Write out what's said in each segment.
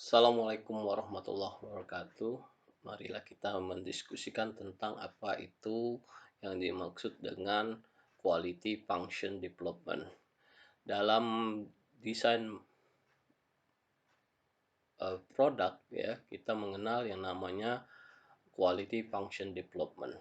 Assalamualaikum warahmatullahi wabarakatuh. Marilah kita mendiskusikan tentang apa itu yang dimaksud dengan quality function development. Dalam desain produk ya, kita mengenal yang namanya quality function development.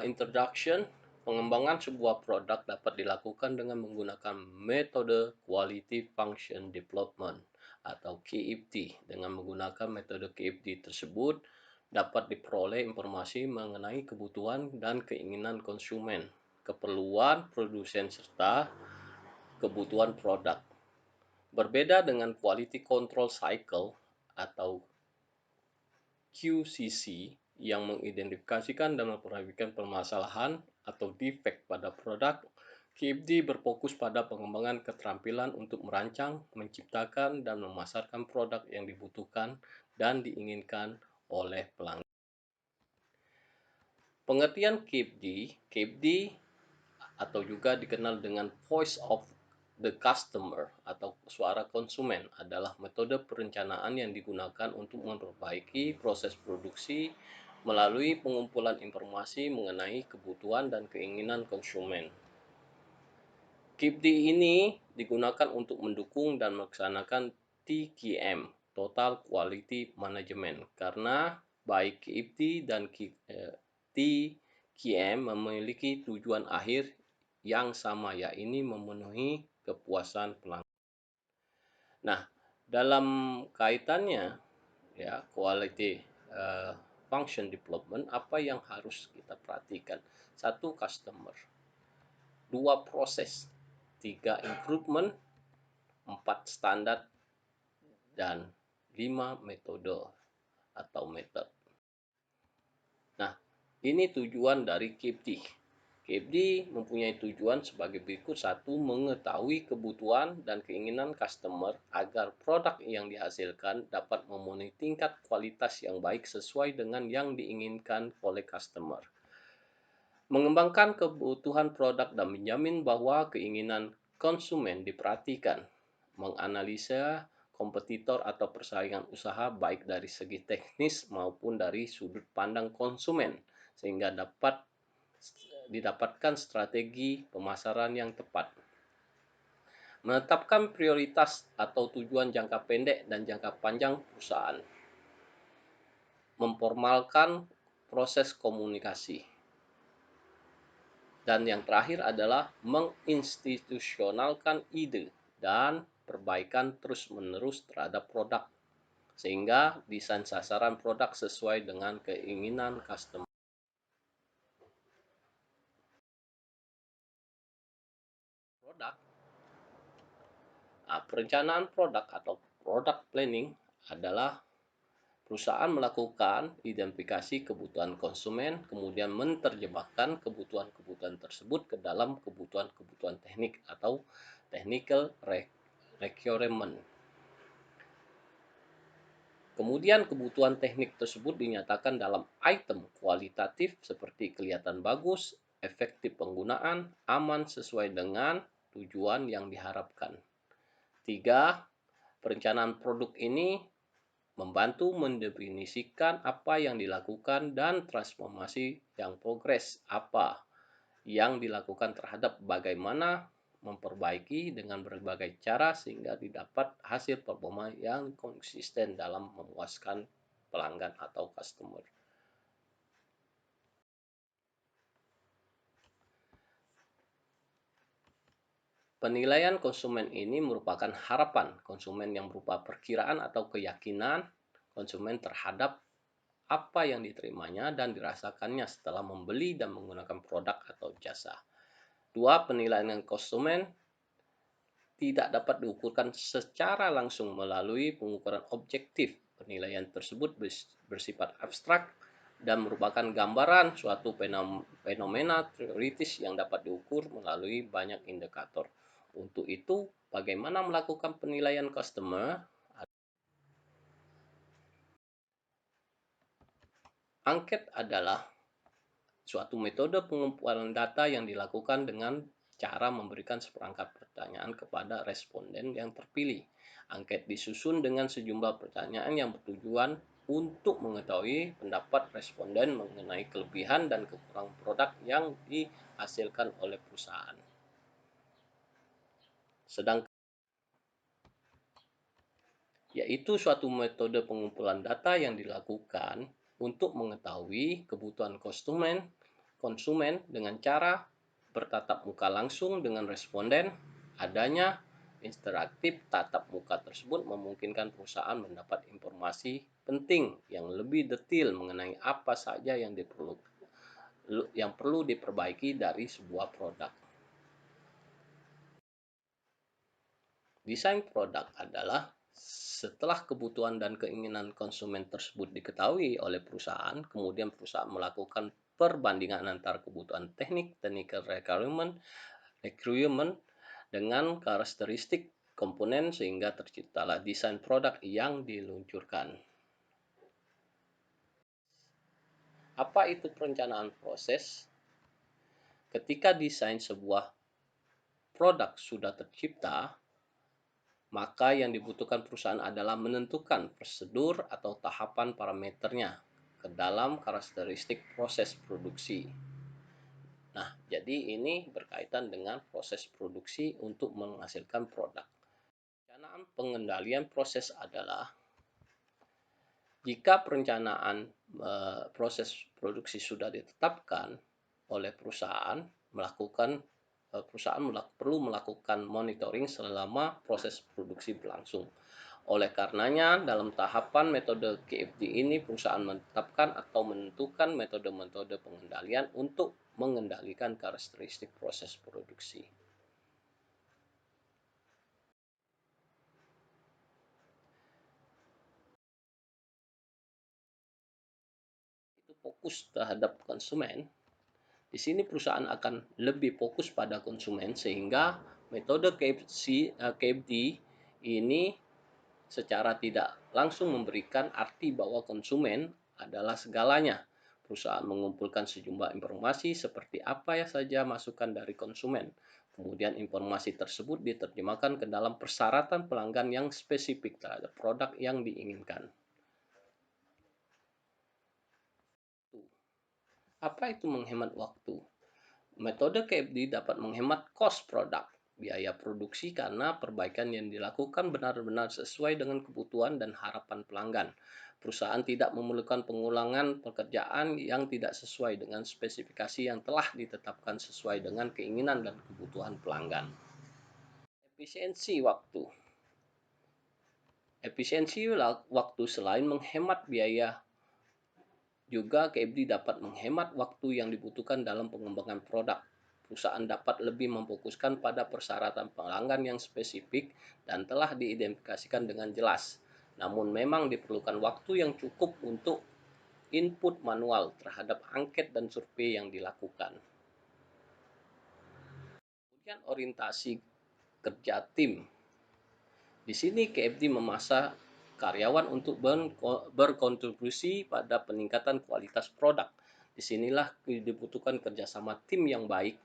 Introduction, pengembangan sebuah produk dapat dilakukan dengan menggunakan metode Quality Function Development atau QFD. Dengan menggunakan metode QFD tersebut, dapat diperoleh informasi mengenai kebutuhan dan keinginan konsumen, keperluan produsen, serta kebutuhan produk. Berbeda dengan Quality Control Cycle atau QCC yang mengidentifikasikan dan memperhatikan permasalahan atau defek pada produk, QFD berfokus pada pengembangan keterampilan untuk merancang, menciptakan, dan memasarkan produk yang dibutuhkan dan diinginkan oleh pelanggan. Pengertian QFD atau juga dikenal dengan Voice of the Customer atau suara konsumen adalah metode perencanaan yang digunakan untuk memperbaiki proses produksi melalui pengumpulan informasi mengenai kebutuhan dan keinginan konsumen. QFD ini digunakan untuk mendukung dan melaksanakan TQM, Total Quality Management, karena baik QFD dan TQM memiliki tujuan akhir yang sama, yaitu memenuhi kepuasan pelanggan. Nah, dalam kaitannya ya quality function development, apa yang harus kita perhatikan? Satu, customer. Dua, proses. Tiga, improvement. Empat, standar. Dan lima, metode atau method. Nah, ini tujuan dari QFD. QFD mempunyai tujuan sebagai berikut. Satu, mengetahui kebutuhan dan keinginan customer agar produk yang dihasilkan dapat memenuhi tingkat kualitas yang baik sesuai dengan yang diinginkan oleh customer. Mengembangkan kebutuhan produk dan menjamin bahwa keinginan konsumen diperhatikan. Menganalisa kompetitor atau persaingan usaha baik dari segi teknis maupun dari sudut pandang konsumen sehingga dapat didapatkan strategi pemasaran yang tepat. Menetapkan prioritas atau tujuan jangka pendek dan jangka panjang perusahaan. Memformalkan proses komunikasi. Dan yang terakhir adalah menginstitusionalkan ide dan perbaikan terus-menerus terhadap produk sehingga desain sasaran produk sesuai dengan keinginan customer. Produk. Nah, perencanaan produk atau product planning adalah perusahaan melakukan identifikasi kebutuhan konsumen, kemudian menerjemahkan kebutuhan-kebutuhan tersebut ke dalam kebutuhan-kebutuhan teknik atau technical requirement. Kemudian kebutuhan teknik tersebut dinyatakan dalam item kualitatif seperti kelihatan bagus, efektif penggunaan, aman sesuai dengan tujuan yang diharapkan. 3. Perencanaan produk ini membantu mendefinisikan apa yang dilakukan dan transformasi yang progres apa yang dilakukan terhadap bagaimana memperbaiki dengan berbagai cara sehingga didapat hasil performa yang konsisten dalam memuaskan pelanggan atau customer. Penilaian konsumen ini merupakan harapan konsumen yang berupa perkiraan atau keyakinan konsumen terhadap apa yang diterimanya dan dirasakannya setelah membeli dan menggunakan produk atau jasa. 2. Penilaian konsumen tidak dapat diukurkan secara langsung melalui pengukuran objektif. Penilaian tersebut bersifat abstrak dan merupakan gambaran suatu fenomena teoritis yang dapat diukur melalui banyak indikator. Untuk itu, bagaimana melakukan penilaian customer? Angket adalah suatu metode pengumpulan data yang dilakukan dengan cara memberikan seperangkat pertanyaan kepada responden yang terpilih. Angket disusun dengan sejumlah pertanyaan yang bertujuan untuk mengetahui pendapat responden mengenai kelebihan dan kekurangan produk yang dihasilkan oleh perusahaan. Sedangkan yaitu suatu metode pengumpulan data yang dilakukan untuk mengetahui kebutuhan konsumen dengan cara bertatap muka langsung dengan responden. Adanya interaktif tatap muka tersebut memungkinkan perusahaan mendapat informasi penting yang lebih detail mengenai apa saja yang perlu diperbaiki dari sebuah produk. Desain produk adalah setelah kebutuhan dan keinginan konsumen tersebut diketahui oleh perusahaan, kemudian perusahaan melakukan perbandingan antara kebutuhan technical requirement dengan karakteristik komponen sehingga terciptalah desain produk yang diluncurkan. Apa itu perencanaan proses? Ketika desain sebuah produk sudah tercipta, maka yang dibutuhkan perusahaan adalah menentukan prosedur atau tahapan parameternya ke dalam karakteristik proses produksi. Nah, jadi ini berkaitan dengan proses produksi untuk menghasilkan produk. Perencanaan pengendalian proses adalah jika perencanaan proses produksi sudah ditetapkan oleh perusahaan, perusahaan perlu melakukan monitoring selama proses produksi berlangsung. Oleh karenanya, dalam tahapan metode KFD ini, perusahaan menetapkan atau menentukan metode-metode pengendalian untuk mengendalikan karakteristik proses produksi. Itu fokus terhadap konsumen. Di sini perusahaan akan lebih fokus pada konsumen sehingga metode KFD ini secara tidak langsung memberikan arti bahwa konsumen adalah segalanya. Perusahaan mengumpulkan sejumlah informasi seperti apa ya saja masukan dari konsumen. Kemudian informasi tersebut diterjemahkan ke dalam persyaratan pelanggan yang spesifik terhadap produk yang diinginkan. Apa itu menghemat waktu? Metode KFD dapat menghemat cost produk, biaya produksi karena perbaikan yang dilakukan benar-benar sesuai dengan kebutuhan dan harapan pelanggan. Perusahaan tidak memerlukan pengulangan pekerjaan yang tidak sesuai dengan spesifikasi yang telah ditetapkan sesuai dengan keinginan dan kebutuhan pelanggan. Efisiensi waktu. Efisiensi waktu selain menghemat biaya, juga KFD dapat menghemat waktu yang dibutuhkan dalam pengembangan produk. Perusahaan dapat lebih memfokuskan pada persyaratan pelanggan yang spesifik dan telah diidentifikasikan dengan jelas. Namun memang diperlukan waktu yang cukup untuk input manual terhadap angket dan survei yang dilakukan. Kemudian orientasi kerja tim. Di sini KFD memasang karyawan untuk berkontribusi pada peningkatan kualitas produk. Disinilah dibutuhkan kerjasama tim yang baik.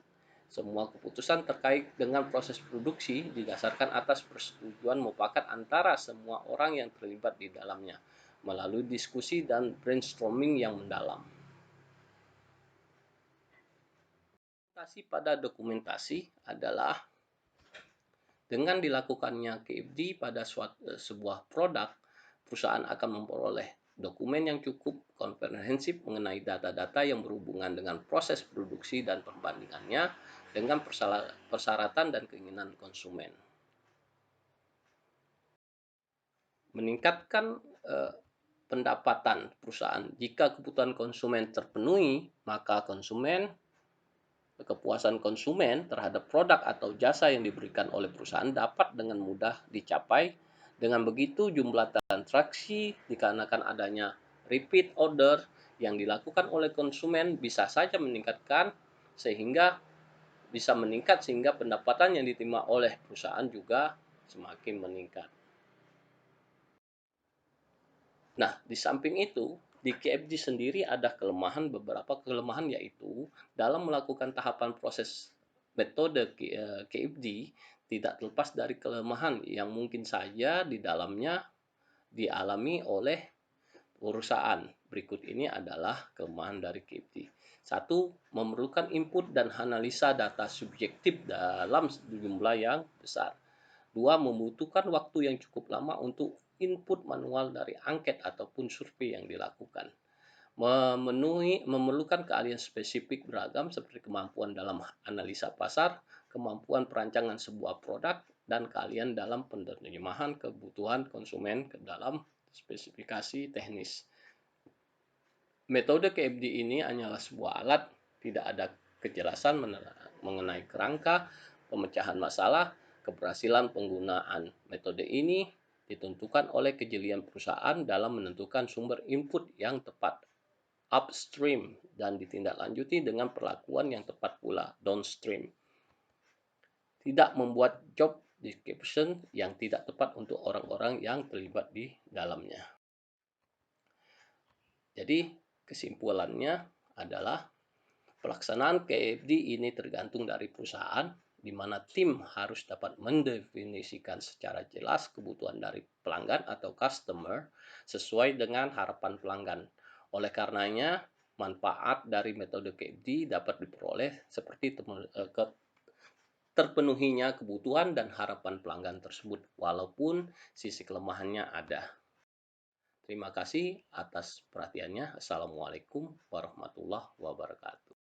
Semua keputusan terkait dengan proses produksi didasarkan atas persetujuan mufakat antara semua orang yang terlibat di dalamnya, melalui diskusi dan brainstorming yang mendalam. Pada dokumentasi adalah dengan dilakukannya KFD pada sebuah produk, perusahaan akan memperoleh dokumen yang cukup komprehensif mengenai data-data yang berhubungan dengan proses produksi dan perbandingannya dengan persyaratan dan keinginan konsumen. Meningkatkan pendapatan perusahaan. Jika kebutuhan konsumen terpenuhi, maka kepuasan konsumen terhadap produk atau jasa yang diberikan oleh perusahaan dapat dengan mudah dicapai. Dengan begitu, jumlah transaksi dikarenakan adanya repeat order yang dilakukan oleh konsumen bisa saja sehingga pendapatan yang diterima oleh perusahaan juga semakin meningkat. Nah, di samping itu, di KFD sendiri ada beberapa kelemahan, yaitu dalam melakukan tahapan proses Metode KFD tidak terlepas dari kelemahan yang mungkin saja di dalamnya dialami oleh perusahaan. Berikut ini adalah kelemahan dari KFD. Satu, memerlukan input dan analisa data subjektif dalam jumlah yang besar. Dua, membutuhkan waktu yang cukup lama untuk input manual dari angket ataupun survei yang dilakukan. Memerlukan keahlian spesifik beragam seperti kemampuan dalam analisa pasar, kemampuan perancangan sebuah produk, dan keahlian dalam penerjemahan kebutuhan konsumen ke dalam spesifikasi teknis. Metode KFD ini hanyalah sebuah alat, tidak ada kejelasan mengenai kerangka, pemecahan masalah, keberhasilan penggunaan. Metode ini ditentukan oleh kejelian perusahaan dalam menentukan sumber input yang tepat upstream dan ditindaklanjuti dengan perlakuan yang tepat pula downstream. Tidak membuat job description yang tidak tepat untuk orang-orang yang terlibat di dalamnya. Jadi kesimpulannya adalah pelaksanaan KFD ini tergantung dari perusahaan, di mana tim harus dapat mendefinisikan secara jelas kebutuhan dari pelanggan atau customer sesuai dengan harapan pelanggan. Oleh karenanya, manfaat dari metode KFD dapat diperoleh seperti terpenuhinya kebutuhan dan harapan pelanggan tersebut, walaupun sisi kelemahannya ada. Terima kasih atas perhatiannya. Assalamualaikum warahmatullahi wabarakatuh.